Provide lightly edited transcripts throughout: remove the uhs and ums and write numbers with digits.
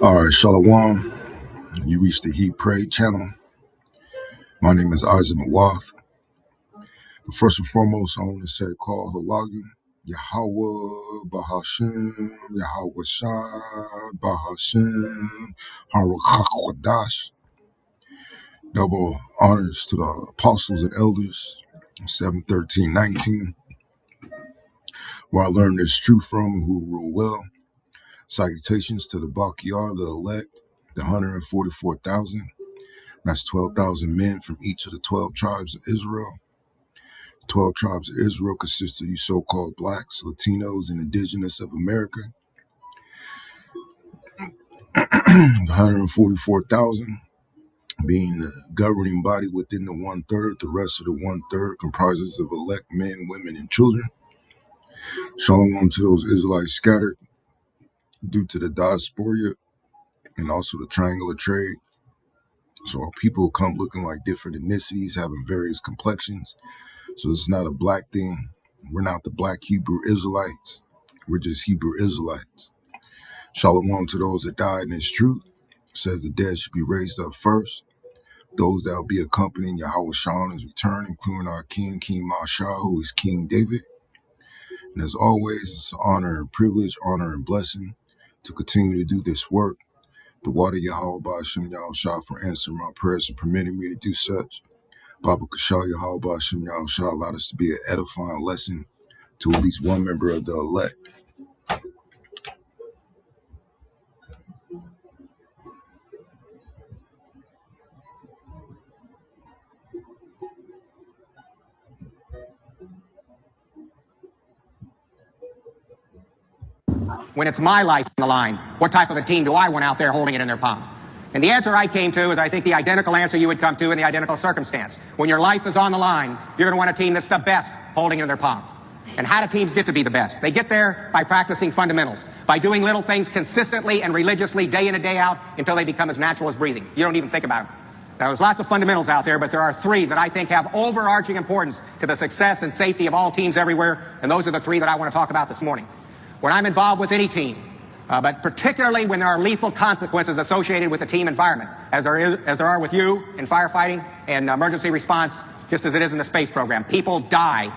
All right, Shalom. You reached the He Prayed channel. My name is Isaac Mawath. But first and foremost, I want to say, call Halagu, Yahweh, Bahashim, Yahweh Shai, Bahashim, Haruch Double honors to the apostles and elders, 7:13:19, where I learned this truth from who rule well. Salutations to the Bakiar, the elect, the 144,000. That's 12,000 men from each of the 12 tribes of Israel. 12 tribes of Israel consist of you so-called blacks, Latinos, and indigenous of America. The 144,000 being the governing body within the one-third. The rest of the one-third comprises of elect men, women, and children. Shalom to those Israelites scattered due to the diaspora and also the triangular trade. So our people come looking like different ethnicities, having various complexions. So it's not a black thing. We're not the black Hebrew Israelites. We're just Hebrew Israelites. Shalom to those that died in this truth. It says the dead should be raised up first. Those that will be accompanying Yahweh Shah on his return, including our King, King Mashah, who is King David. And as always, it's an honor and privilege, honor and blessing to continue to do this work. The water Yahweh Ba'ashem Yahweh Shah for answering my prayers and permitting me to do such. Baba Kashal Yahweh Ba'ashem Yahweh Shah allowed us to be an edifying lesson to at least one member of the elect. When it's my life on the line, what type of a team do I want out there holding it in their palm? And the answer I came to is, I think, the identical answer you would come to in the identical circumstance. When your life is on the line, you're going to want a team that's the best holding it in their palm. And how do teams get to be the best? They get there by practicing fundamentals, by doing little things consistently and religiously day in and day out until they become as natural as breathing. You don't even think about it. Now, there's lots of fundamentals out there, but there are three that I think have overarching importance to the success and safety of all teams everywhere, and those are the three that I want to talk about this morning. When I'm involved with any team, but particularly when there are lethal consequences associated with the team environment, as there are with you in firefighting and emergency response, just as it is in the space program. People die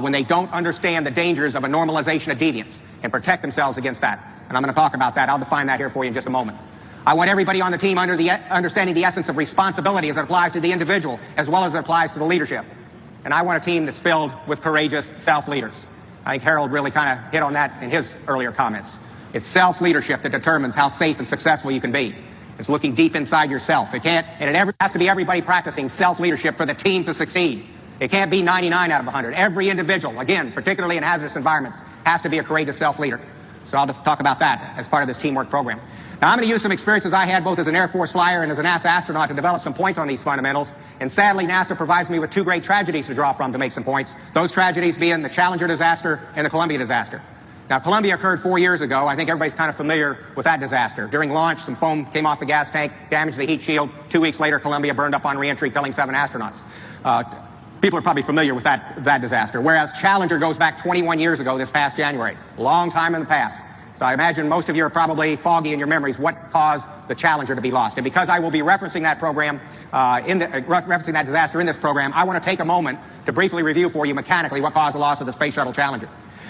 when they don't understand the dangers of a normalization of deviance and protect themselves against that. And I'm going to talk about that. I'll define that here for you in just a moment. I want everybody on the team understanding the essence of responsibility as it applies to the individual as well as it applies to the leadership. And I want a team that's filled with courageous self-leaders. I think Harold really kind of hit on that in his earlier comments. It's self-leadership that determines how safe and successful you can be. It's looking deep inside yourself. It has to be everybody practicing self-leadership for the team to succeed. It can't be 99 out of 100. Every individual, again, particularly in hazardous environments, has to be a courageous self-leader. So I'll talk about that as part of this teamwork program. Now, I'm going to use some experiences I had both as an Air Force flyer and as a NASA astronaut to develop some points on these fundamentals. And sadly, NASA provides me with two great tragedies to draw from to make some points. Those tragedies being the Challenger disaster and the Columbia disaster. Now, Columbia occurred 4 years ago. I think everybody's kind of familiar with that disaster. During launch, some foam came off the gas tank, damaged the heat shield. 2 weeks later, Columbia burned up on reentry, killing 7 astronauts. People are probably familiar with that disaster. Whereas Challenger goes back 21 years ago this past January. Long time in the past. So I imagine most of you are probably foggy in your memories what caused the Challenger to be lost. And because I will be referencing that program, referencing that disaster in this program, I want to take a moment to briefly review for you mechanically what caused the loss of the Space Shuttle Challenger.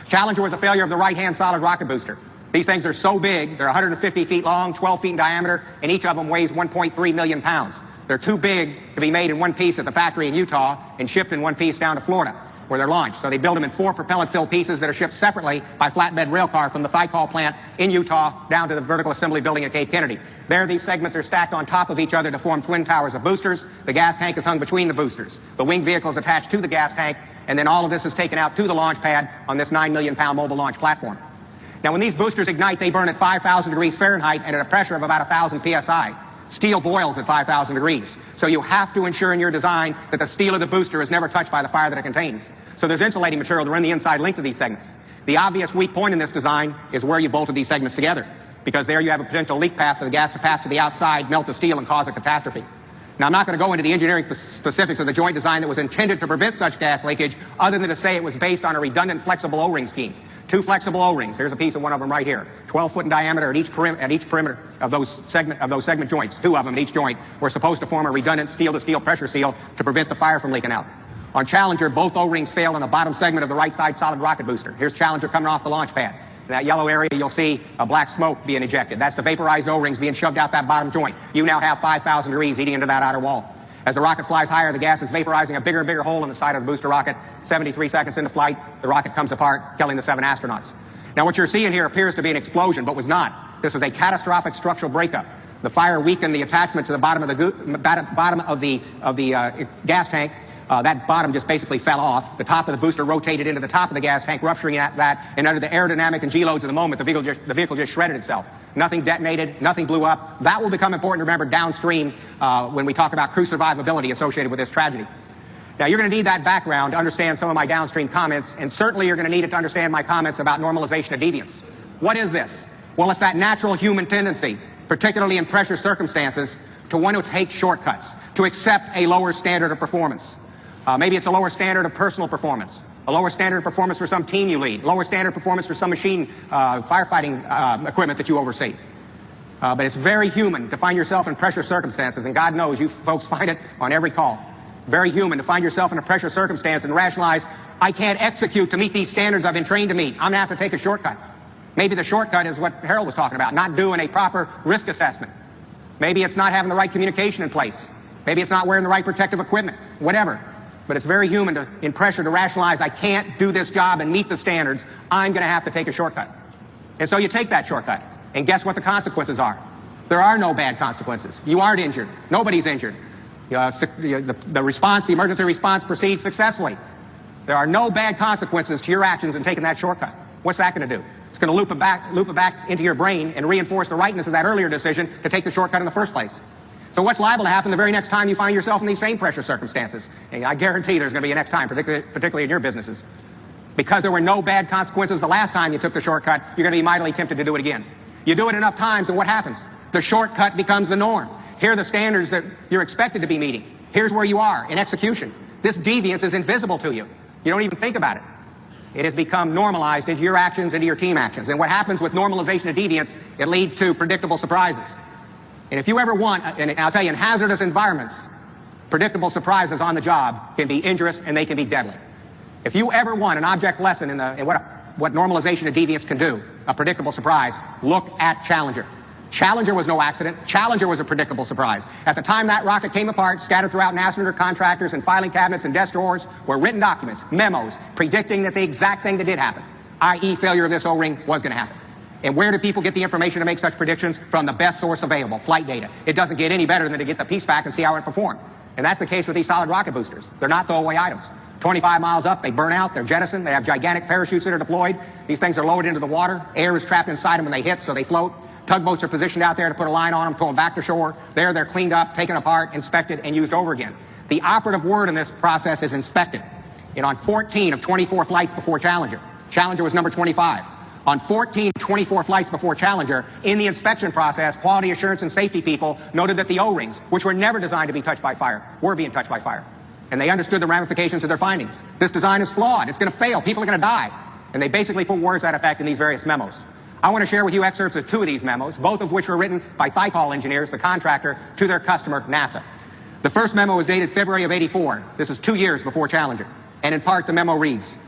Challenger was a failure of the right-hand solid rocket booster. These things are so big, they're 150 feet long, 12 feet in diameter, and each of them weighs 1.3 million pounds. They're too big to be made in one piece at the factory in Utah and shipped in one piece down to Florida, where they're launched. So they build them in 4 propellant-filled pieces that are shipped separately by flatbed rail car from the Thiokol plant in Utah down to the vertical assembly building at Cape Kennedy. There, these segments are stacked on top of each other to form twin towers of boosters. The gas tank is hung between the boosters. The wing vehicle is attached to the gas tank, and then all of this is taken out to the launch pad on this 9 million pound mobile launch platform. Now, when these boosters ignite, they burn at 5,000 degrees Fahrenheit and at a pressure of about 1,000 psi. Steel boils at 5,000 degrees. So you have to ensure in your design that the steel of the booster is never touched by the fire that it contains. So there's insulating material to run the inside length of these segments. The obvious weak point in this design is where you bolted these segments together, because there you have a potential leak path for the gas to pass to the outside, melt the steel, and cause a catastrophe. Now, I'm not going to go into the engineering specifics of the joint design that was intended to prevent such gas leakage, other than to say it was based on a redundant flexible O-ring scheme. 2 flexible O-rings. Here's a piece of one of them right here. 12 foot in diameter at each perimeter of those segment joints. 2 of them at each joint were supposed to form a redundant steel-to-steel pressure seal to prevent the fire from leaking out. On Challenger, both O-rings failed on the bottom segment of the right side solid rocket booster. Here's Challenger coming off the launch pad. In that yellow area, you'll see a black smoke being ejected. That's the vaporized O-rings being shoved out that bottom joint. You now have 5,000 degrees eating into that outer wall. As the rocket flies higher, the gas is vaporizing a bigger and bigger hole in the side of the booster rocket. 73 seconds into flight, the rocket comes apart, killing the 7 astronauts. Now, what you're seeing here appears to be an explosion, but was not. This was a catastrophic structural breakup. The fire weakened the attachment to the bottom of the gas tank. That bottom just basically fell off. The top of the booster rotated into the top of the gas tank, rupturing that, and under the aerodynamic and G-loads of the moment, the vehicle just shredded itself. Nothing detonated, nothing blew up. That will become important to remember downstream when we talk about crew survivability associated with this tragedy. Now, you're going to need that background to understand some of my downstream comments, and certainly you're going to need it to understand my comments about normalization of deviance. What is this? Well, it's that natural human tendency, particularly in pressure circumstances, to want to take shortcuts, to accept a lower standard of performance. Maybe it's a lower standard of personal performance, a lower standard of performance for some team you lead, lower standard of performance for some machine firefighting equipment that you oversee. But it's very human to find yourself in pressure circumstances, and God knows you folks find it on every call. Very human to find yourself in a pressure circumstance and rationalize, I can't execute to meet these standards I've been trained to meet. I'm going to have to take a shortcut. Maybe the shortcut is what Harold was talking about, not doing a proper risk assessment. Maybe it's not having the right communication in place. Maybe it's not wearing the right protective equipment, whatever. But it's very human in pressure to rationalize, I can't do this job and meet the standards. I'm going to have to take a shortcut. And so you take that shortcut. And guess what the consequences are? There are no bad consequences. You aren't injured. Nobody's injured. The emergency response proceeds successfully. There are no bad consequences to your actions in taking that shortcut. What's that going to do? It's going to loop it back into your brain and reinforce the rightness of that earlier decision to take the shortcut in the first place. So what's liable to happen the very next time you find yourself in these same pressure circumstances? And I guarantee there's going to be a next time, particularly in your businesses. Because there were no bad consequences the last time you took the shortcut, you're going to be mightily tempted to do it again. You do it enough times, and what happens? The shortcut becomes the norm. Here are the standards that you're expected to be meeting. Here's where you are in execution. This deviance is invisible to you. You don't even think about it. It has become normalized into your actions, into your team actions. And what happens with normalization of deviance, it leads to predictable surprises. And if you ever want, and I'll tell you, in hazardous environments, predictable surprises on the job can be injurious and they can be deadly. If you ever want an object lesson in what normalization of deviance can do, a predictable surprise, look at Challenger. Challenger was no accident. Challenger was a predictable surprise. At the time that rocket came apart, scattered throughout NASA under contractors and filing cabinets and desk drawers were written documents, memos, predicting that the exact thing that did happen, i.e. failure of this O-ring, was going to happen. And where do people get the information to make such predictions? From the best source available, flight data. It doesn't get any better than to get the piece back and see how it performed. And that's the case with these solid rocket boosters. They're not throwaway items. 25 miles up, they burn out, they're jettisoned, they have gigantic parachutes that are deployed. These things are lowered into the water. Air is trapped inside them when they hit, so they float. Tugboats are positioned out there to put a line on them, throw them back to shore. There, they're cleaned up, taken apart, inspected, and used over again. The operative word in this process is inspected. And on 14 of 24 flights before Challenger, Challenger was number 25. On 14 of 24 flights before Challenger, in the inspection process, quality assurance and safety people noted that the O-rings, which were never designed to be touched by fire, were being touched by fire. And they understood the ramifications of their findings. This design is flawed. It's going to fail. People are going to die. And they basically put words to that effect in these various memos. I want to share with you excerpts of 2 of these memos, both of which were written by Thiokol engineers, the contractor, to their customer, NASA. The first memo was dated February of '84. This is 2 years before Challenger. And in part, the memo reads,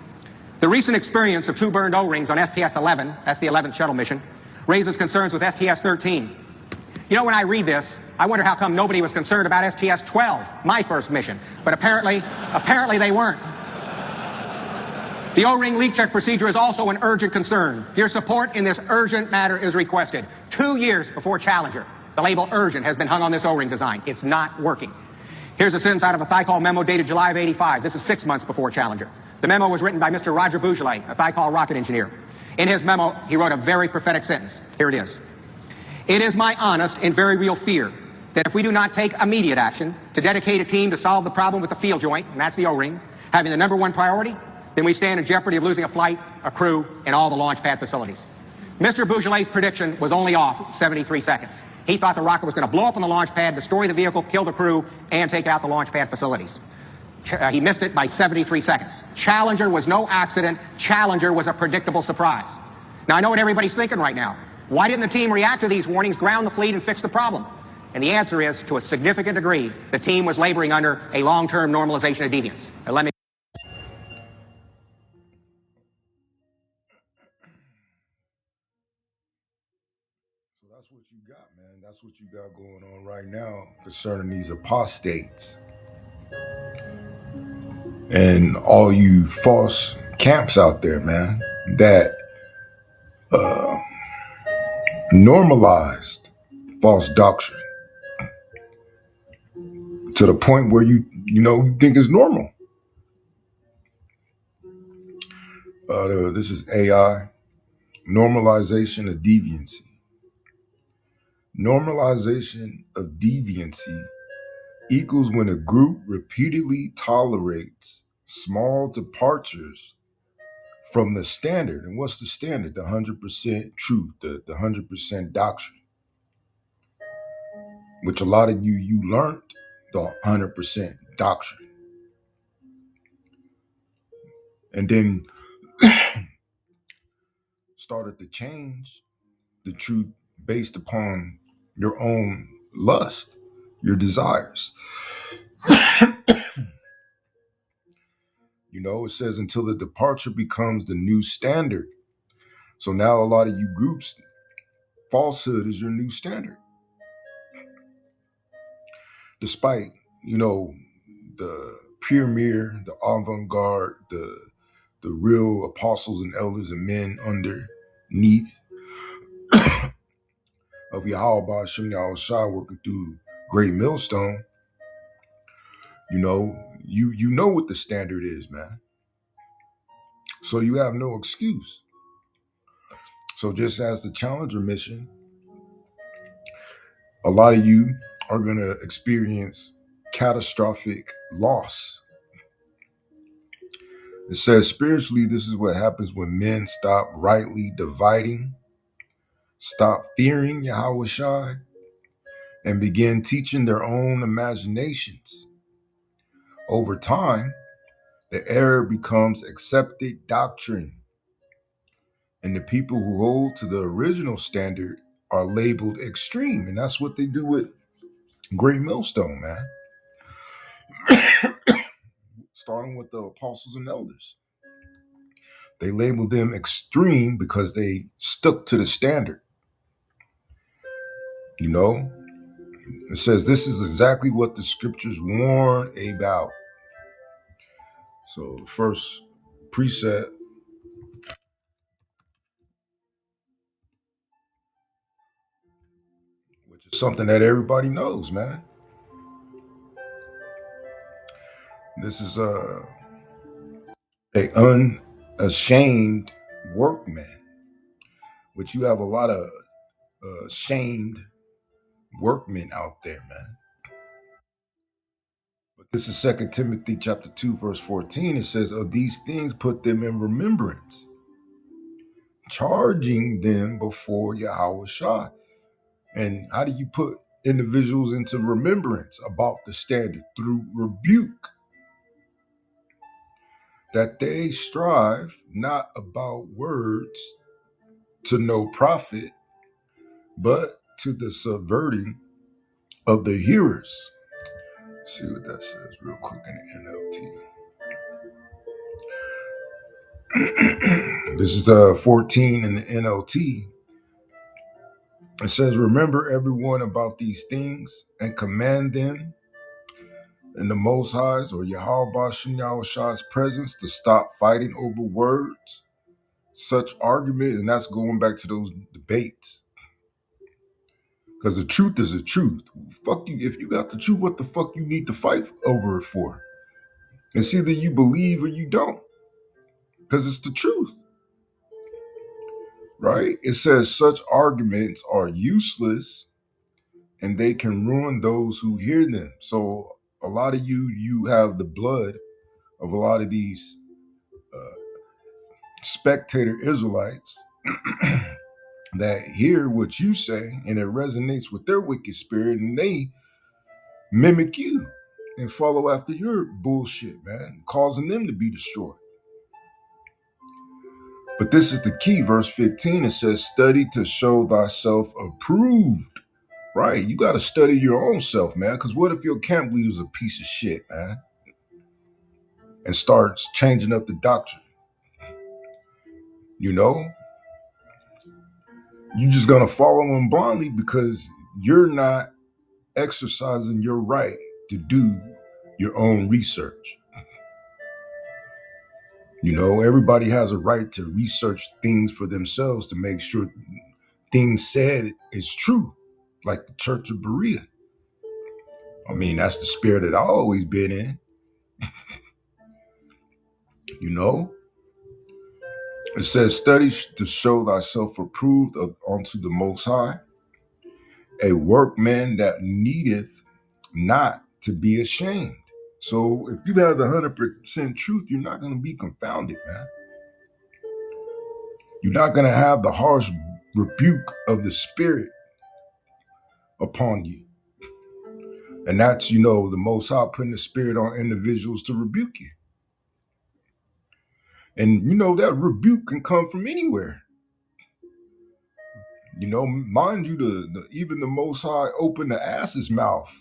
the recent experience of 2 burned O-rings on STS-11, that's the 11th shuttle mission, raises concerns with STS-13. You know, when I read this, I wonder how come nobody was concerned about STS-12, my first mission. But apparently they weren't. The O-ring leak check procedure is also an urgent concern. Your support in this urgent matter is requested. 2 years before Challenger, the label urgent has been hung on this O-ring design. It's not working. Here's a sentence out of a Thiokol memo dated July of '85. This is 6 months before Challenger. The memo was written by Mr. Roger Bougelain, a Thiokol rocket engineer. In his memo, he wrote a very prophetic sentence. Here it is. It is my honest and very real fear that if we do not take immediate action to dedicate a team to solve the problem with the field joint, and that's the O-ring, having the #1 priority, then we stand in jeopardy of losing a flight, a crew, and all the launch pad facilities. Mr. Bougelain's prediction was only off 73 seconds. He thought the rocket was going to blow up on the launch pad, destroy the vehicle, kill the crew, and take out the launch pad facilities. He missed it by 73 seconds. Challenger was no accident. Challenger was a predictable surprise. Now, I know what everybody's thinking right now. Why didn't the team react to these warnings, ground the fleet, and fix the problem? And the answer is, to a significant degree, the team was laboring under a long-term normalization of deviance. Now, let me So that's what you got, man. That's what you got going on right now concerning these apostates and all you false camps out there, man, that normalized false doctrine to the point where you think it's normal. This is AI, normalization of deviancy. Normalization of deviancy equals when a group repeatedly tolerates small departures from the standard. And what's the standard? The 100% truth, the 100% doctrine, which a lot of you learned the 100% doctrine. And then started to change the truth based upon your own lust, your desires. It says until the departure becomes the new standard. So now a lot of you groups, falsehood is your new standard. Despite, the premier, the avant-garde, the real apostles and elders and men underneath of Yahweh Shem Yahushua working through Great Millstone, you know what the standard is, man. So you have no excuse. So just as the Challenger mission, a lot of you are going to experience catastrophic loss. It says spiritually, this is what happens when men stop rightly dividing, stop fearing Yahweh Shai, and begin teaching their own imaginations. Over time, the error becomes accepted doctrine, and the people who hold to the original standard are labeled extreme, and that's what they do with Great Millstone, man. Starting with the apostles and elders. They labeled them extreme because they stuck to the standard. It says this is exactly what the scriptures warn about. So the first precept, which is something that everybody knows, man. This is a unashamed workman, which you have a lot of shamed workmen out there, man. But this is 2 Timothy chapter 2, verse 14. It says, of these things put them in remembrance, charging them before Yahweh Shai. And how do you put individuals into remembrance about the standard? Through rebuke, that they strive not about words to no profit, but to the subverting of the hearers. Let's see what that says real quick in the NLT. This is 14 in the NLT. It says, remember everyone about these things and command them in the Most High's or Yahweh Shem Yahushua's presence to stop fighting over words, such argument, and that's going back to those debates. Because the truth is the truth. Fuck you. If you got the truth, what the fuck you need to fight over it for? It's either you believe or you don't. Because it's the truth. Right? It says such arguments are useless and they can ruin those who hear them. So a lot of you have the blood of a lot of these spectator Israelites that hear what you say and it resonates with their wicked spirit, and they mimic you and follow after your bullshit, man, causing them to be destroyed. But this is the key. Verse 15, it says, study to show thyself approved. Right. You got to study your own self, man. Because what if your camp leader's a piece of shit, man, and starts changing up the doctrine? You know, you're just going to follow him blindly because you're not exercising your right to do your own research. You know, everybody has a right to research things for themselves to make sure things said is true, like the Church of Berea. I mean, that's the spirit that I've always been in. You know, it says, study to show thyself approved unto the Most High, a workman that needeth not to be ashamed. So if you have the 100% truth, you're not going to be confounded, man. You're not going to have the harsh rebuke of the Spirit upon you. And that's, you know, the Most High putting the Spirit on individuals to rebuke you. And, you know, that rebuke can come from anywhere. You know, mind you, even the Most High opened the ass's mouth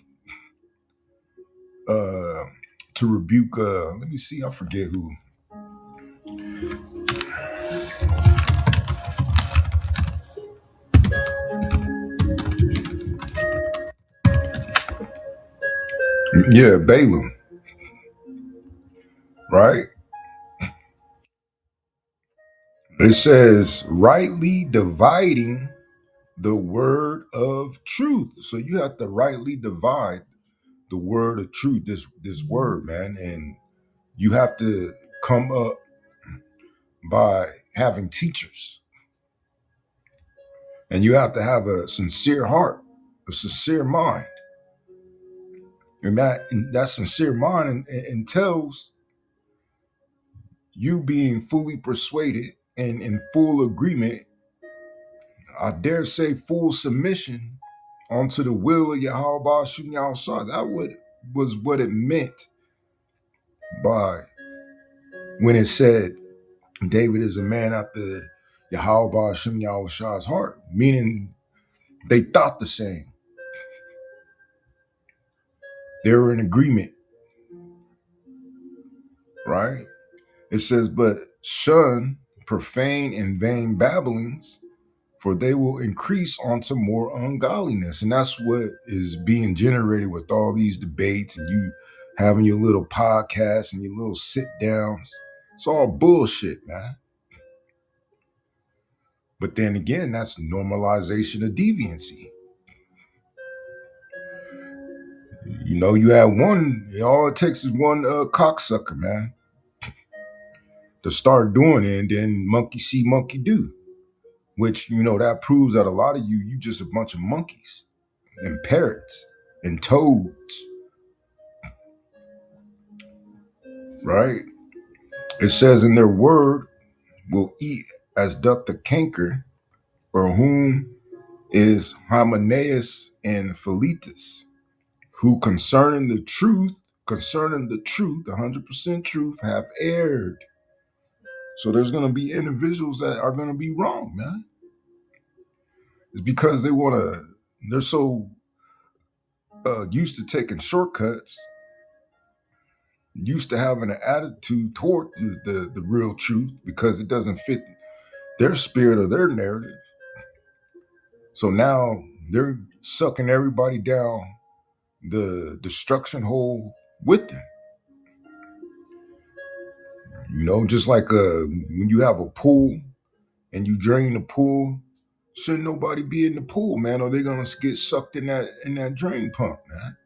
to rebuke, let me see, I forget who. Yeah, Balaam, right? It says, rightly dividing the word of truth. So you have to rightly divide the word of truth, this word, man. And you have to come up by having teachers. And you have to have a sincere heart, a sincere mind. And that sincere mind entails you being fully persuaded and in full agreement, I dare say full submission onto the will of Yahweh Shem Yahweh. That was what it meant by when it said David is a man after Yahweh Shem Yahweh's heart, meaning they thought the same. They were in agreement, right? It says, but shun profane and vain babblings, for they will increase onto more ungodliness. And that's what is being generated with all these debates and you having your little podcasts and your little sit downs. It's all bullshit, man. But then again, that's normalization of deviancy. You know, you have one, all it takes is one cocksucker, man, to start doing it, and then monkey see, monkey do. Which, you know, that proves that a lot of you just a bunch of monkeys and parrots and toads, right? It says, in their word will eat as doth the canker, for whom is Hymenaeus and Philetus, who concerning the truth, 100% truth, have erred. So there's going to be individuals that are going to be wrong, man. It's because they're so used to taking shortcuts, used to having an attitude toward the real truth because it doesn't fit their spirit or their narrative. So now they're sucking everybody down the destruction hole with them. You know, just like when you have a pool and you drain the pool, shouldn't nobody be in the pool, man, or they're gonna get sucked in that drain pump, man.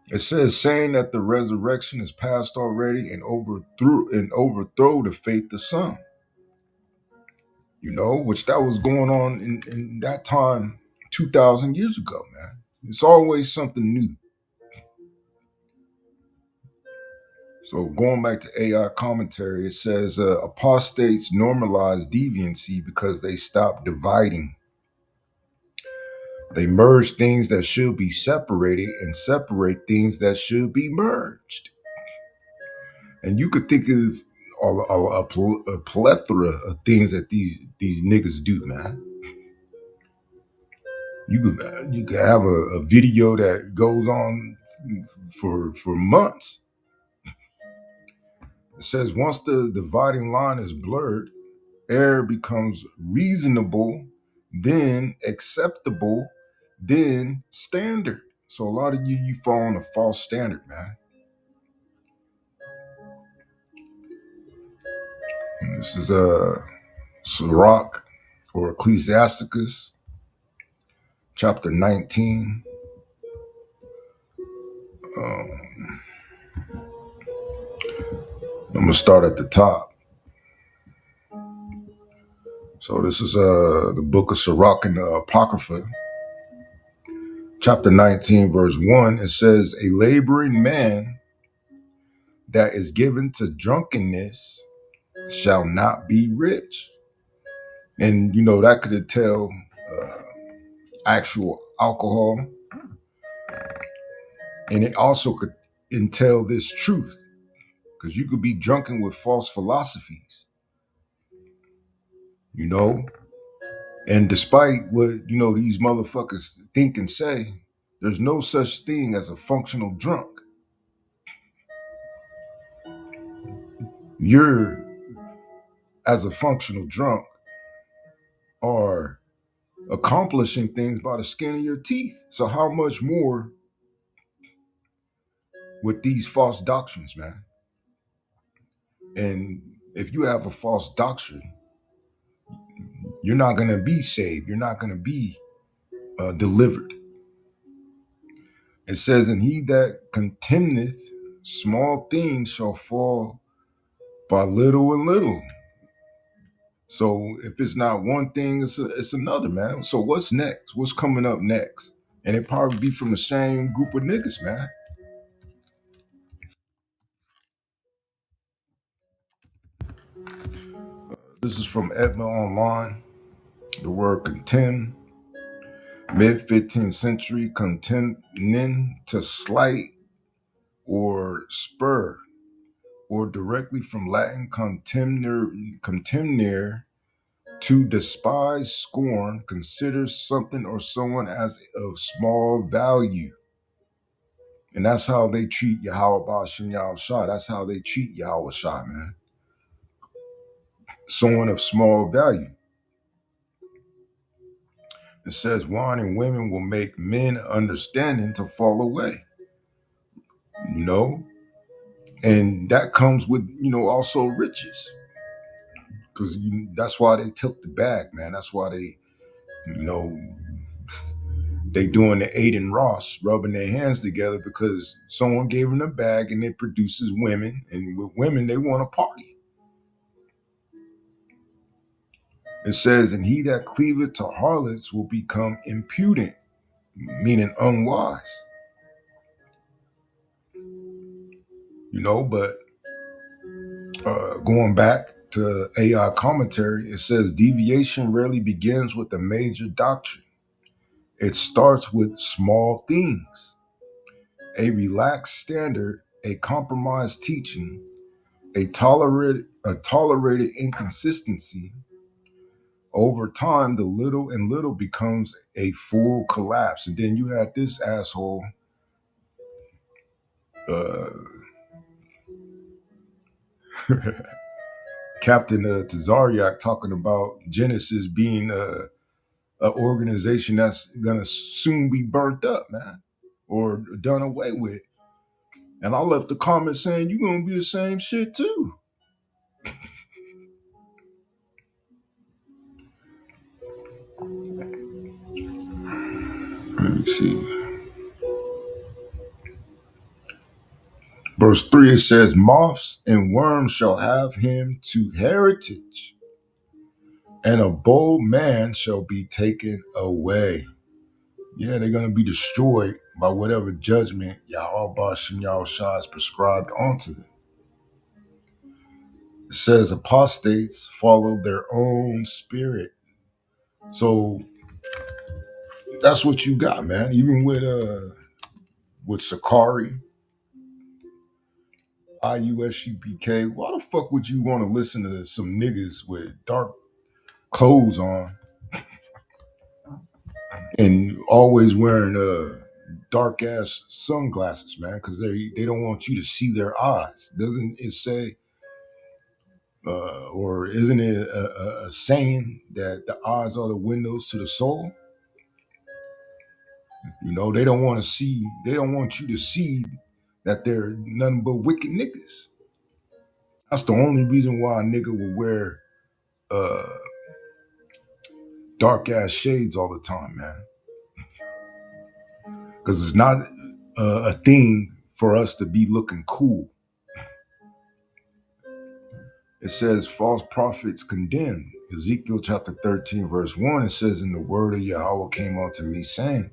It says, saying that the resurrection is past already and overthrow the faith of some. You know, which that was going on in that time 2,000 years ago, man. It's always something new. So going back to AI commentary, it says apostates normalize deviancy because they stop dividing. They merge things that should be separated and separate things that should be merged. And you could think of a plethora of things that these niggas do, man. You could have a video that goes on for months. It says once the dividing line is blurred, error becomes reasonable, then acceptable, then standard. So a lot of you fall on a false standard, man. And this is Sirach or Ecclesiasticus, chapter 19. I'm gonna start at the top. So this is the book of Sirach in the Apocrypha, chapter 19, verse 1. It says, "A laboring man that is given to drunkenness shall not be rich." And you know that could entail actual alcohol, and it also could entail this truth, because you could be drunken with false philosophies, you know. And despite what these motherfuckers think and say, there's no such thing as a functional drunk. You're, as a functional drunk, are accomplishing things by the skin of your teeth. So how much more with these false doctrines, man? And if you have a false doctrine, you're not going to be saved. You're not going to be delivered. It says, "And he that contemneth small things shall fall by little and little." So if it's not one thing, it's another, man. So what's next? What's coming up next? And it probably be from the same group of niggas, man. This is from Edma Online. The word contemn, mid 15th century, contemnin, to slight or spur, or directly from Latin contemnere, to despise, scorn, consider something or someone as of small value. And that's how they treat Yahweh Ba'ashem Yahweh Shah. That's how they treat Yahweh Shah, man. Someone of small value. It says wine and women will make men understanding to fall away. You know? And that comes with, also riches. Because that's why they took the bag, man. That's why they, they doing the Aiden Ross, rubbing their hands together, because someone gave them a bag and it produces women. And with women, they want to party. It says, "And he that cleaveth to harlots will become impudent," meaning unwise. But going back to AI commentary, it says deviation rarely begins with a major doctrine. It starts with small things. A relaxed standard, a compromised teaching, a tolerated inconsistency. Over time, the little and little becomes a full collapse. And then you had this asshole, Captain Tazariak, talking about Genesis being an organization that's going to soon be burnt up, man, or done away with. And I left a comment saying, you're going to be the same shit too. Let me see. Verse 3, it says, "Moths and worms shall have him to heritage, and a bold man shall be taken away." Yeah, they're going to be destroyed by whatever judgment Yahweh Ba'ashem Yahweh Shah has prescribed onto them. It says apostates follow their own spirit. So that's what you got, man. Even with Sakari, IUSUPK, why the fuck would you want to listen to some niggas with dark clothes on and always wearing dark ass sunglasses, man? Because they don't want you to see their eyes. Doesn't it say, or isn't it a saying that the eyes are the windows to the soul? You know, they don't want to see. They don't want you to see that they're nothing but wicked niggas. That's the only reason why a nigga will wear uh, dark ass shades all the time, man. Because it's not a thing for us to be looking cool. It says false prophets condemned. Ezekiel chapter 13, verse 1, it says, "And the word of Yahweh came unto me, saying,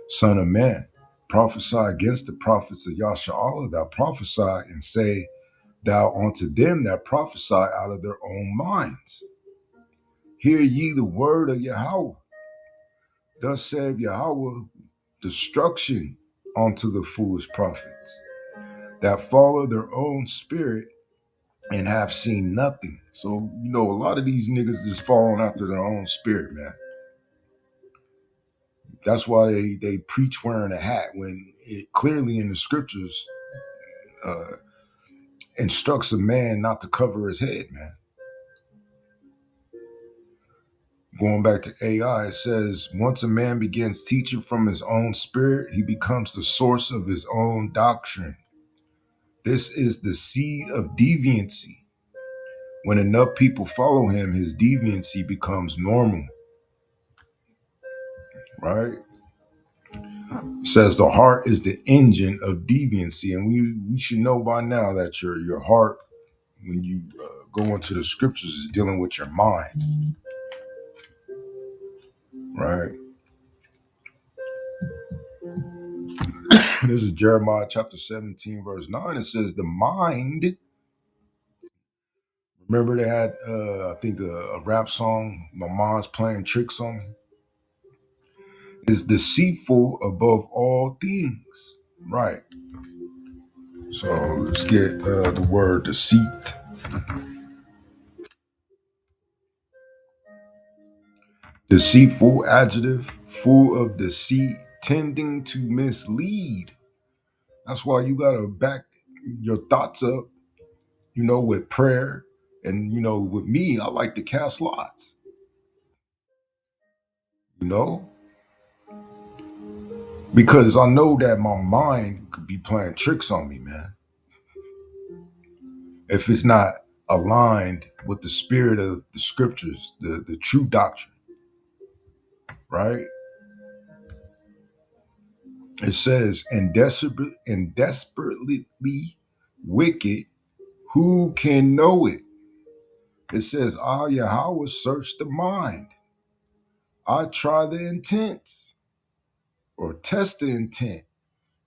Son of man, prophesy against the prophets of Yashar'Allah, thou prophesy and say thou unto them that prophesy out of their own minds. Hear ye the word of Yahweh. Thus saith Yahweh, destruction unto the foolish prophets that follow their own spirit and have seen nothing." So, you know, a lot of these niggas just falling after their own spirit, man. That's why they preach wearing a hat when it clearly in the scriptures uh, instructs a man not to cover his head, man. Going back to AI, it says, once a man begins teaching from his own spirit, he becomes the source of his own doctrine. This is the seed of deviancy. When enough people follow him, his deviancy becomes normal, right? It says the heart is the engine of deviancy. And we should know by now that your heart, when you go into the scriptures, is dealing with your mind, right? This is Jeremiah chapter 17, verse 9. It says the mind, remember they had, I think, a rap song, "My Mind's Playing Tricks on Me," is deceitful above all things, right? So let's get the word deceit. Deceitful, adjective, full of deceit, tending to mislead. That's why you gotta back your thoughts up, you know, with prayer. And, you know, with me, I like to cast lots, you know, because I know that my mind could be playing tricks on me, man. If it's not aligned with the spirit of the scriptures, the true doctrine, right? It says, and desperately wicked, who can know it? It says, I, Yahweh, search the mind. I try the intent or test the intent,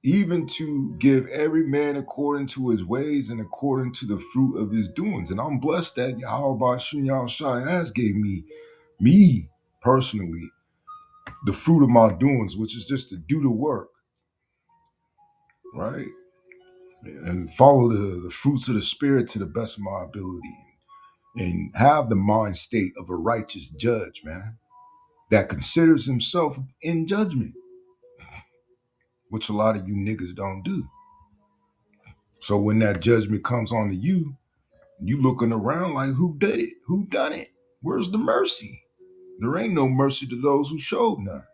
even to give every man according to his ways and according to the fruit of his doings. And I'm blessed that Yahweh Bashun Yahushua has gave me personally, the fruit of my doings, which is just to do the work, right? And follow the fruits of the spirit to the best of my ability and have the mind state of a righteous judge, man, that considers himself in judgment, which a lot of you niggas don't do. So when that judgment comes onto you, you looking around like, who did it? Who done it? Where's the mercy? There ain't no mercy to those who showed none.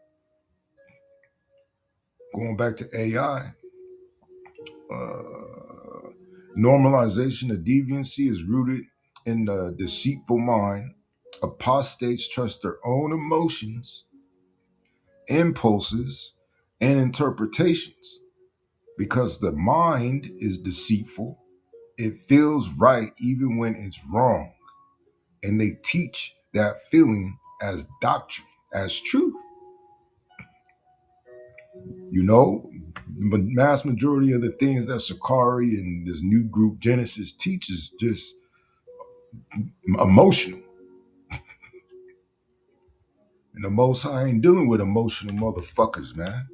Going back to AI, normalization of deviancy is rooted in the deceitful mind. Apostates trust their own emotions, impulses, and interpretations. Because the mind is deceitful, it feels right even when it's wrong. And they teach that feeling as doctrine, as truth. You know, the mass majority of the things that Sakari and this new group Genesis teaches just emotional. And the Most High ain't dealing with emotional motherfuckers, man.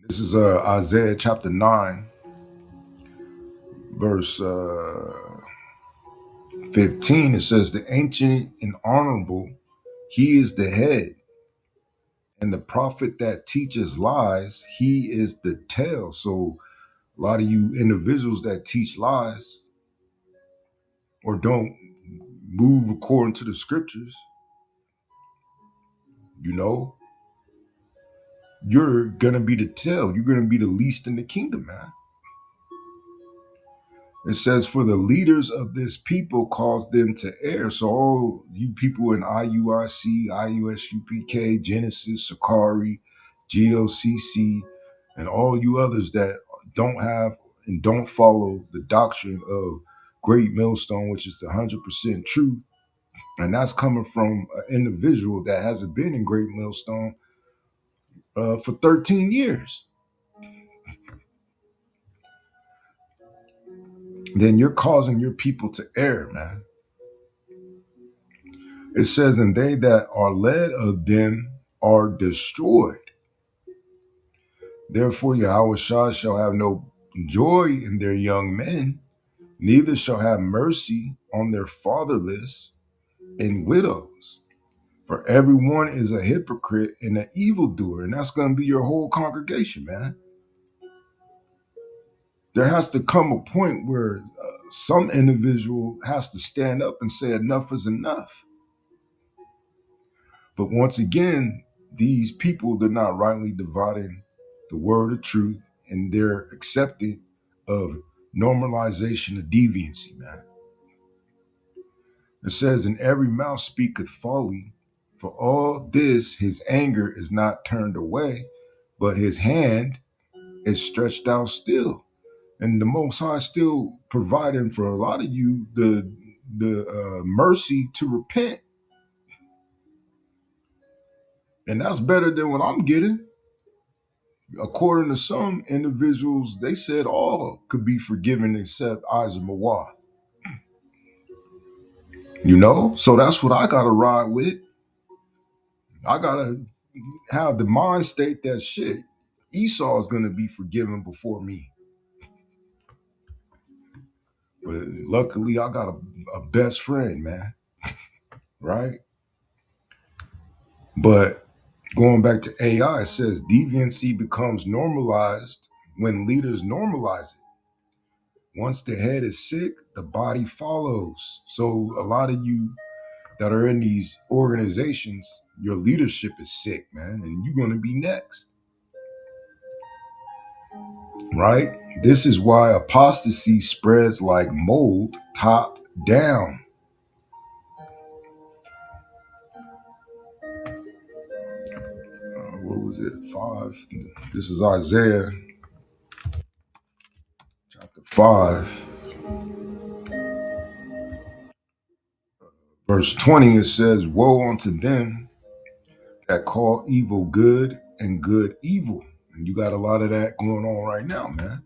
This is Isaiah chapter 9, verse 15. It says, the ancient and honorable, he is the head. And the prophet that teaches lies, he is the tail. So a lot of you individuals that teach lies or don't move according to the scriptures, you know, you're going to be the tail. You're going to be the least in the kingdom, man. It says, for the leaders of this people cause them to err. So all you people in IUIC, IUSUPK, Genesis, Sakari, GOCC, and all you others that don't have and don't follow the doctrine of Great Millstone, which is the 100% truth, and that's coming from an individual that hasn't been in Great Millstone for 13 years, then you're causing your people to err, man. It says, and they that are led of them are destroyed. Therefore, Yahweh Shah shall have no joy in their young men, neither shall have mercy on their fatherless and widows. For everyone is a hypocrite and an evildoer, and that's going to be your whole congregation, man. There has to come a point where some individual has to stand up and say enough is enough. But once again, these people, they're not rightly dividing the word of truth, and they're accepting of normalization of deviancy, man. It says, in every mouth speaketh folly, for all this his anger is not turned away, but his hand is stretched out still. And the Most High still providing for a lot of you the mercy to repent. And that's better than what I'm getting. According to some individuals, they said all could be forgiven except Isaac Mawath. You know? So that's what I got to ride with. I got to have the mind state that shit, Esau is going to be forgiven before me. But luckily, I got a best friend, man. Right? But going back to AI, it says deviancy becomes normalized when leaders normalize it. Once the head is sick, the body follows. So a lot of you that are in these organizations, your leadership is sick, man, and you're going to be next. Right? This is why apostasy spreads like mold top down. What was it? 5. This is Isaiah chapter 5. Verse 20, it says, woe unto them that call evil good and good evil. And you got a lot of that going on right now, man.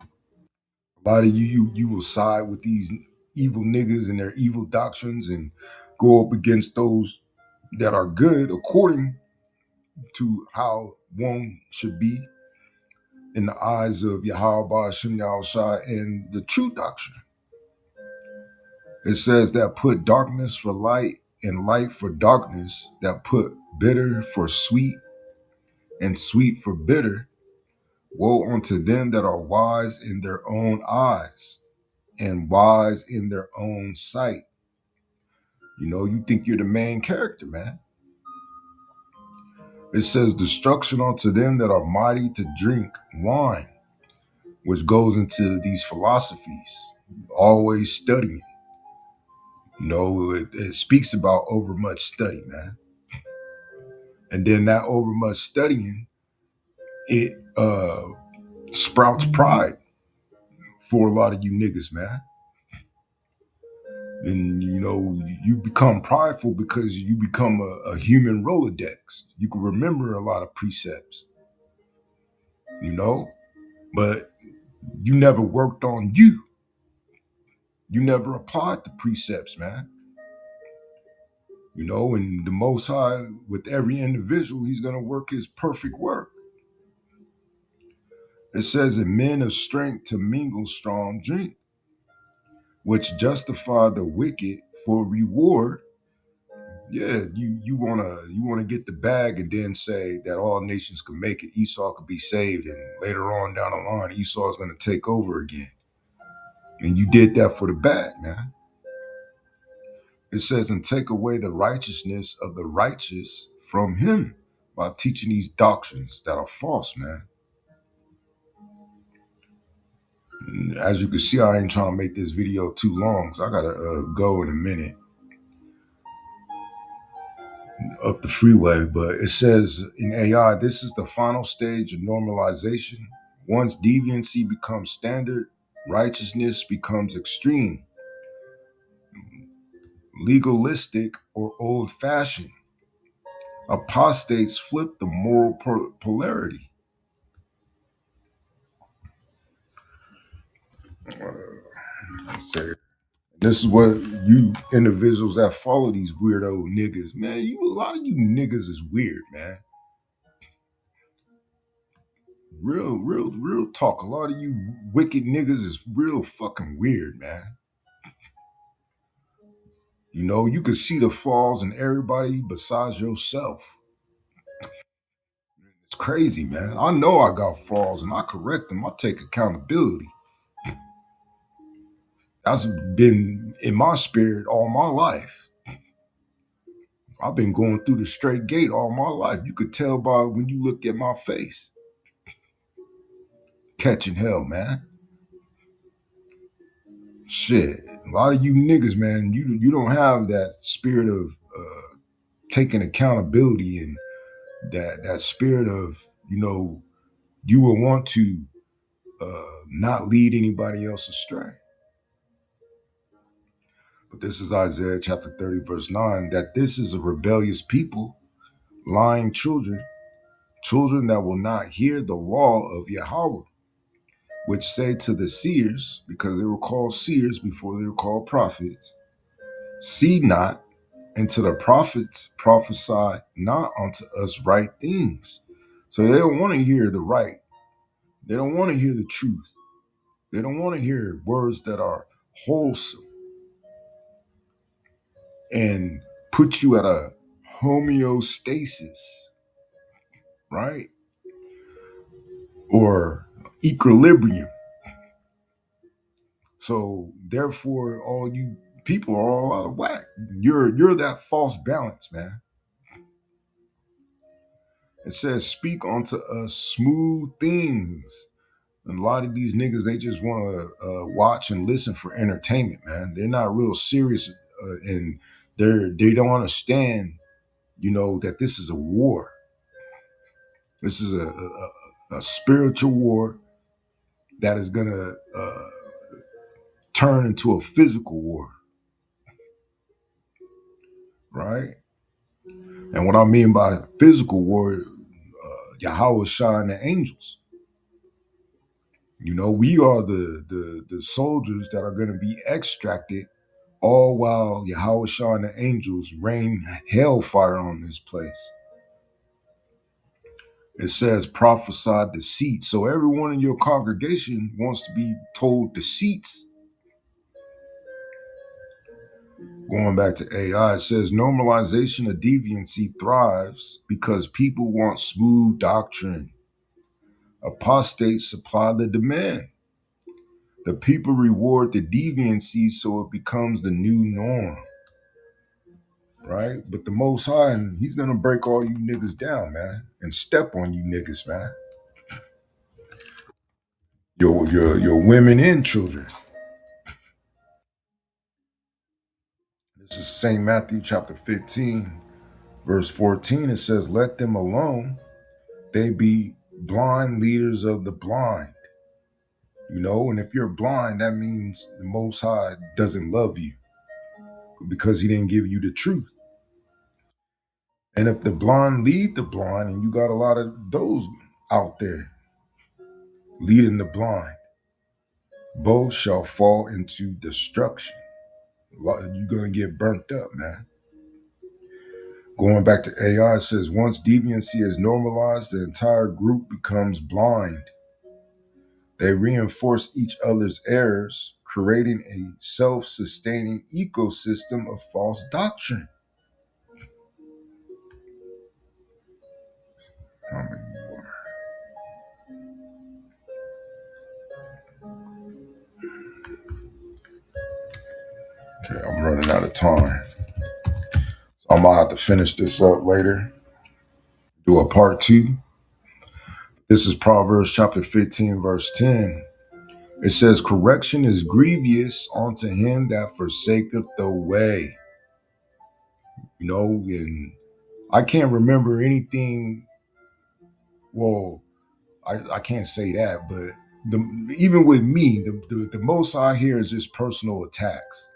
A lot of you will side with these evil niggas and their evil doctrines and go up against those that are good according to how one should be in the eyes of Yahweh Shem Yahushua and the true doctrine. It says that put darkness for light and light for darkness, that put bitter for sweet and sweet for bitter. Woe unto them that are wise in their own eyes and wise in their own sight. You know, you think you're the main character, man. It says destruction unto them that are mighty to drink wine, which goes into these philosophies, always studying. You know, it speaks about overmuch study, man. And then that overmuch studying, it sprouts pride for a lot of you niggas, man. And, you know, you become prideful because you become a human Rolodex. You can remember a lot of precepts, you know, but You never worked on you. You never applied the precepts, man. And the Most High, with every individual, he's going to work his perfect work. It says, in men of strength to mingle strong drink, which justify the wicked for reward. Yeah, you wanna get the bag and then say that all nations can make it. Esau could be saved, and later on down the line, Esau is going to take over again. And you did that for the bag, man. It says, and take away the righteousness of the righteous from him by teaching these doctrines that are false, man. And as you can see, I ain't trying to make this video too long, so I gotta go in a minute up the freeway. But it says in AI, this is the final stage of normalization. Once deviancy becomes standard, righteousness becomes extreme, legalistic, or old-fashioned. Apostates flip the moral polarity. Say, this is what you individuals that follow these weirdo niggas, man. A lot of you niggas is weird, man. Real talk. A lot of you wicked niggas is real fucking weird, man. You can see the flaws in everybody besides yourself. It's crazy, man. I know I got flaws and I correct them. I take accountability. That's been in my spirit all my life. I've been going through the straight gate all my life. You could tell by when you look at my face. Catching hell, man. Shit. A lot of you niggas, man, you don't have that spirit of taking accountability and that spirit of, you will want to not lead anybody else astray. But this is Isaiah chapter 30, verse 9, that this is a rebellious people, lying children that will not hear the law of Yahweh, which say to the seers, because they were called seers before they were called prophets, see not, and to the prophets prophesy not unto us right things. So they don't want to hear the right. They don't want to hear the truth. They don't want to hear words that are wholesome and put you at a homeostasis, right? Or equilibrium. So therefore, all you people are all out of whack. You're that false balance, man. It says, speak unto us smooth things. And a lot of these niggas, they just want to watch and listen for entertainment, man. They're not real serious, and they don't understand, that this is a war. This is a spiritual war that is gonna turn into a physical war, right? And what I mean by physical war, Yahweh Shah and the angels. We are the soldiers that are going to be extracted, all while Yahweh Shah and the angels rain hellfire on this place. It says prophesy deceit. So everyone in your congregation wants to be told deceits. Going back to AI, it says normalization of deviancy thrives because people want smooth doctrine. Apostates supply the demand. The people reward the deviancy so it becomes the new norm. Right? But the Most High, he's going to break all you niggas down, man, and step on you niggas, man. Your women and children. This is St. Matthew chapter 15, verse 14. It says, let them alone. They be blind leaders of the blind. And if you're blind, that means the Most High doesn't love you because he didn't give you the truth. And if the blind lead the blind, and you got a lot of those out there leading the blind, Both shall fall into destruction. You're going to get burnt up, man. Going back to AI, it says once deviancy is normalized, the entire group becomes blind. They reinforce each other's errors, creating a self-sustaining ecosystem of false doctrine. How many more? Okay, I'm running out of time. So I'm gonna have to finish this up later. Do a part 2. This is Proverbs chapter 15, verse 10. It says, correction is grievous unto him that forsaketh the way. You know, and I can't remember anything. Well, I can't say that, but even with me, the most I hear is just personal attacks.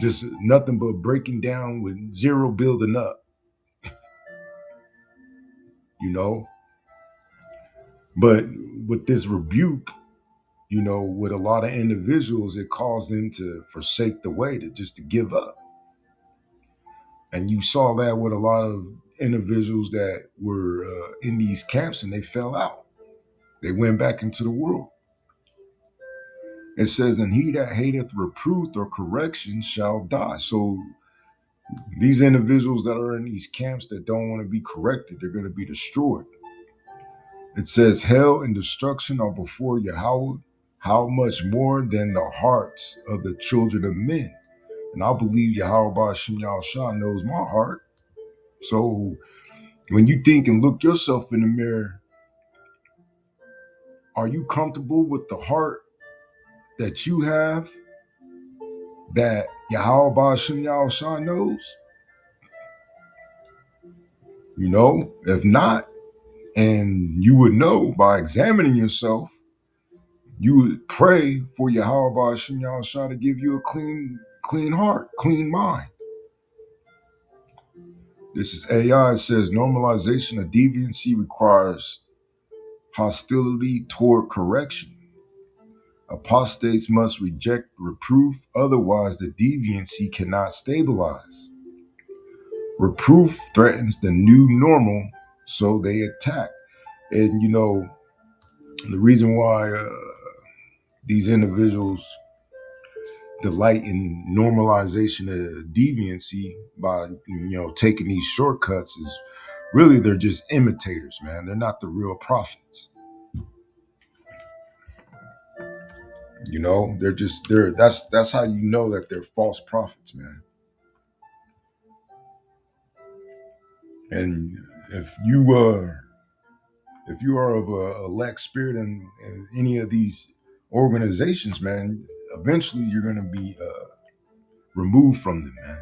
Just nothing but breaking down with zero building up, you know. But with this rebuke, you know, with a lot of individuals, it caused them to forsake the way, to give up. And you saw that with a lot of individuals that were in these camps, and they fell out. They went back into the world. It says, and he that hateth reproof or correction shall die. So these individuals that are in these camps that don't want to be corrected, they're going to be destroyed. It says, hell and destruction are before Yahweh, how much more than the hearts of the children of men. And I believe Yahweh Ba'ashem Yahushua knows my heart. So when you think and look yourself in the mirror, are you comfortable with the heart that you have that Yahweh Ba'ashem Yahushua knows? You know, if not, and you would know by examining yourself, you would pray for Yahweh Ba'ashem Yahushua to give you a clean heart, clean mind. This is AI. It says normalization of deviancy requires hostility toward correction. Apostates must reject reproof, otherwise the deviancy cannot stabilize. Reproof threatens the new normal, so they attack. And you know, the reason why these individuals delight in normalization of deviancy by, you know, taking these shortcuts is really they're just imitators, man. They're not the real prophets. You know, that's how you know that they're false prophets, man. And if you are of a elect spirit in any of these organizations, man, eventually you're going to be removed from them, man.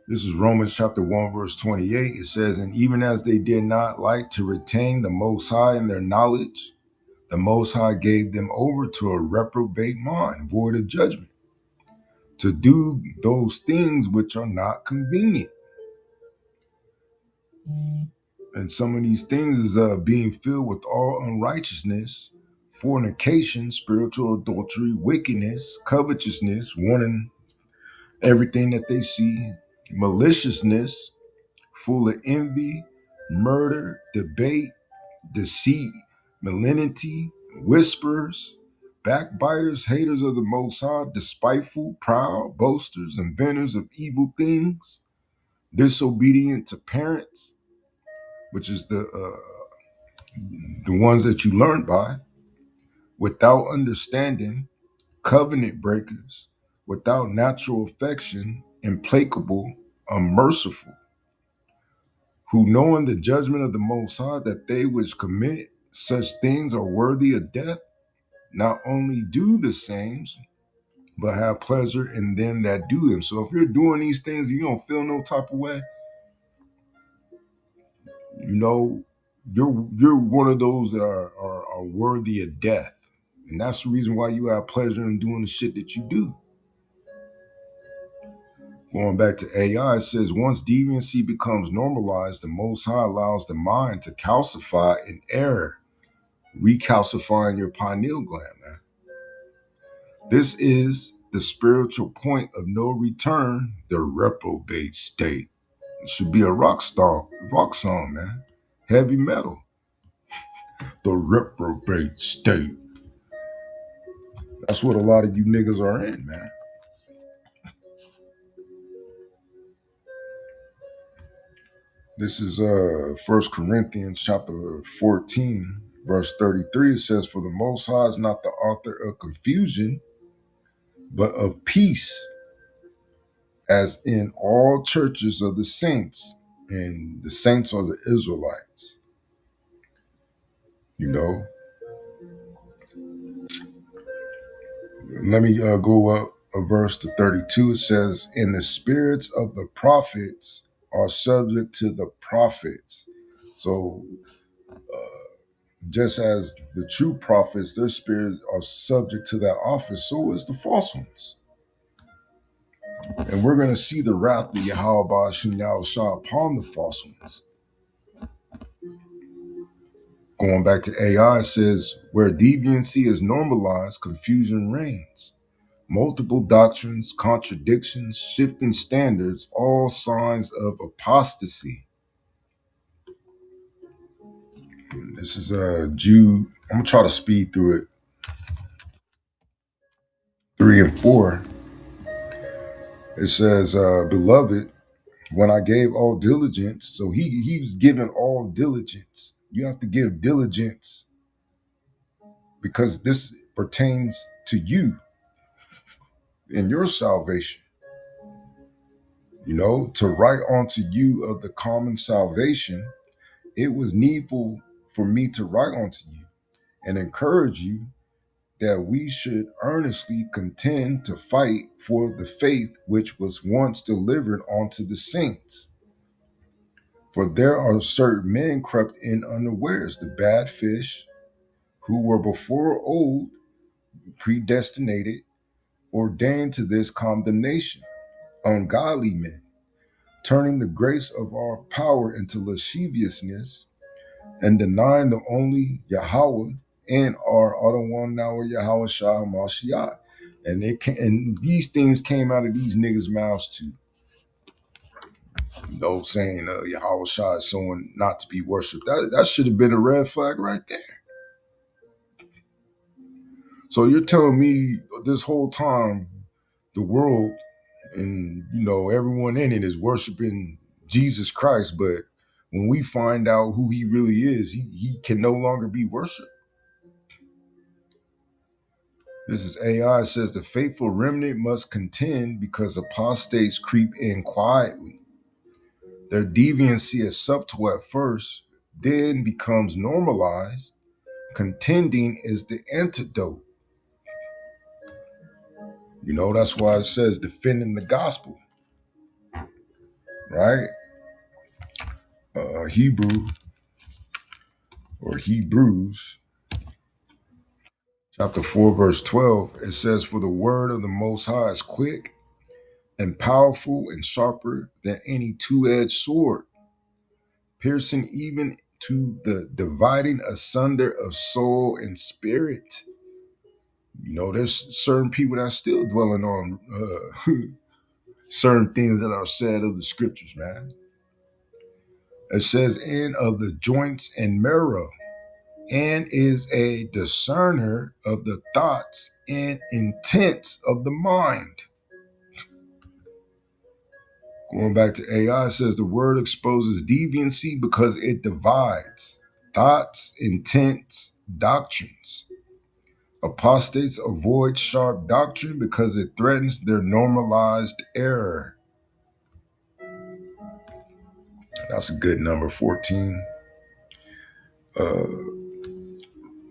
This is Romans chapter 1, verse 28. It says, and even as they did not like to retain the Most High in their knowledge, the Most High gave them over to a reprobate mind, void of judgment, to do those things which are not convenient. And some of these things is being filled with all unrighteousness, fornication, spiritual adultery, wickedness, covetousness, wanting everything that they see, maliciousness, full of envy, murder, debate, deceit, malignity, whisperers, backbiters, haters of the Most High, despiteful, proud, boasters, inventors of evil things, disobedient to parents, which is the ones that you learned by, without understanding, covenant breakers, without natural affection, implacable, unmerciful, who knowing the judgment of the Most High, that they which commit such things are worthy of death, not only do the same, but have pleasure in them that do them. So if you're doing these things, you don't feel no type of way, you know, you're one of those that are worthy of death. And that's the reason why you have pleasure in doing the shit that you do. Going back to AI, it says once deviancy becomes normalized, the Most High allows the mind to calcify in error, recalcifying your pineal gland, man. This is the spiritual point of no return, the reprobate state. It should be a rock song, man. Heavy metal. The reprobate state. That's what a lot of you niggas are in, man. This is 1 Corinthians chapter 14, verse 33. It says, "For the Most High is not the author of confusion, but of peace, as in all churches of the saints." And the saints are the Israelites. You know, let me go up a verse to 32. It says, "And the spirits of the prophets are subject to the prophets." So just as the true prophets, their spirits are subject to that office, so is the false ones. And we're going to see the wrath of Yahweh Shem Yahushua upon the false ones. Going back to AI, it says, "Where deviancy is normalized, confusion reigns. Multiple doctrines, contradictions, shifting standards, all signs of apostasy." This is Jude. I'm going to try to speed through it. 3 and 4. It says, "Beloved, when I gave all diligence," so he was given all diligence. You have to give diligence because this pertains to you and your salvation. You know, to write unto you of the common salvation, it was needful for me to write unto you and encourage you that we should earnestly contend to fight for the faith which was once delivered unto the saints. For there are certain men crept in unawares, the bad fish, who were before old predestinated, ordained to this condemnation, ungodly men, turning the grace of our power into lasciviousness, and denying the only Yahweh and our other one now Yahweh Shah Mashiach. And these things came out of these niggas' mouths too. You know, saying Yahweh Shah is someone not to be worshipped. That should have been a red flag right there. So you're telling me this whole time the world and, you know, everyone in it is worshiping Jesus Christ, but when we find out who he really is, he can no longer be worshiped. This is AI. It says the faithful remnant must contend because apostates creep in quietly. Their deviancy is subtle at first, then becomes normalized. Contending is the antidote. You know, that's why it says defending the gospel, right? Hebrews chapter 4, verse 12, it says, "For the word of the Most High is quick and powerful and sharper than any two-edged sword, piercing even to the dividing asunder of soul and spirit." You know, there's certain people that are still dwelling on certain things that are said of the scriptures, man. It says, "And of the joints and marrow, and is a discerner of the thoughts and intents of the mind." Going back to AI, it says the word exposes deviancy because it divides thoughts, intents, doctrines. Apostates avoid sharp doctrine because it threatens their normalized error. That's a good number, 14.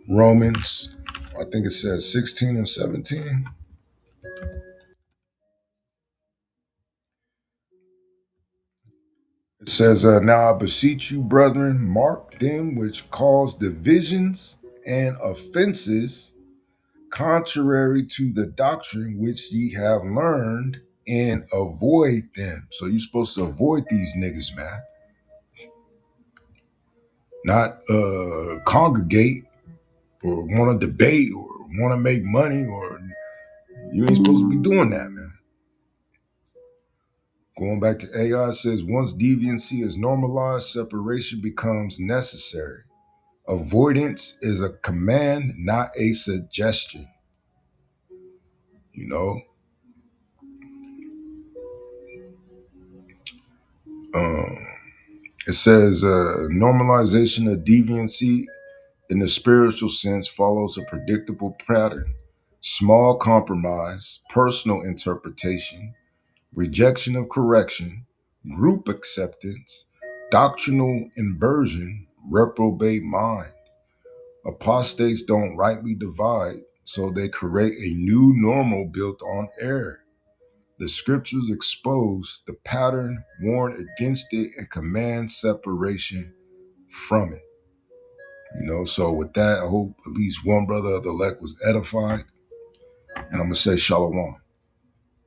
Romans, I think it says 16 and 17. It says, "Now I beseech you, brethren, mark them which cause divisions and offenses contrary to the doctrine which ye have learned, and avoid them." So you're supposed to avoid these niggas, man. Not congregate. or want to debate or want to make money, or you ain't supposed to be doing that, man. Going back to AI, says once deviancy is normalized, separation becomes necessary. Avoidance is a command, not a suggestion. You know, it says normalization of deviancy in the spiritual sense follows a predictable pattern: small compromise, personal interpretation, rejection of correction, group acceptance, doctrinal inversion, reprobate mind. Apostates don't rightly divide, so they create a new normal built on error. The scriptures expose the pattern, warn against it, and command separation from it. You know, so with that, I hope at least one brother of the elect was edified. And I'm going to say shalom.